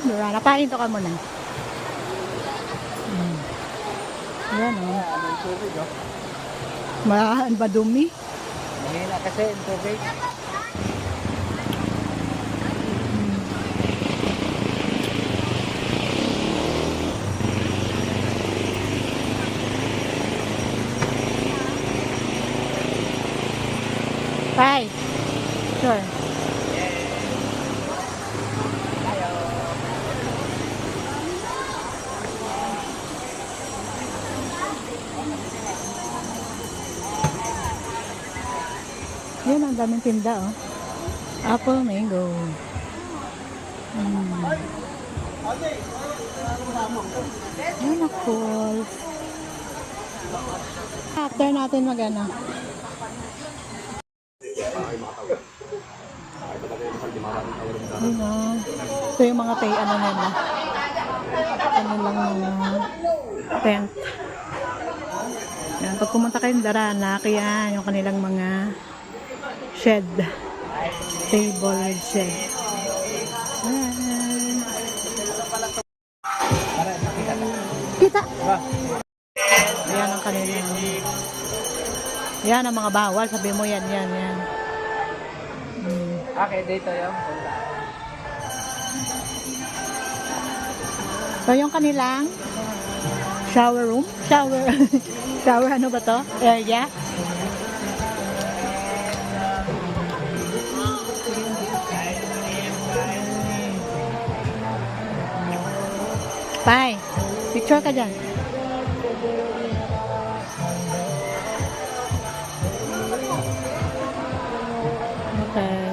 Dura, napahinto ka muna. Ayan o. Ang tubig, oh. Madumi. Mahina kasi ang tubig. Bye. Sure. Yan, ang daming tinda, oh. Apple, mango. Yan, apple. After natin mag-ano. Yun, oh. Ito yung mga ano nila. Ano lang mga tent. Yan, pag pumunta kayong Daranak, yan, yung kanilang mga shed. Table shed. Yan. Kita! Yan ang kanilang. Yan ang mga bawal. Sabi mo yan, yan, yan. Okay, dito yung So, yung kanilang shower room. Shower. Shower, ano ba to? Area. Bye. Picture ka dyan. Okay.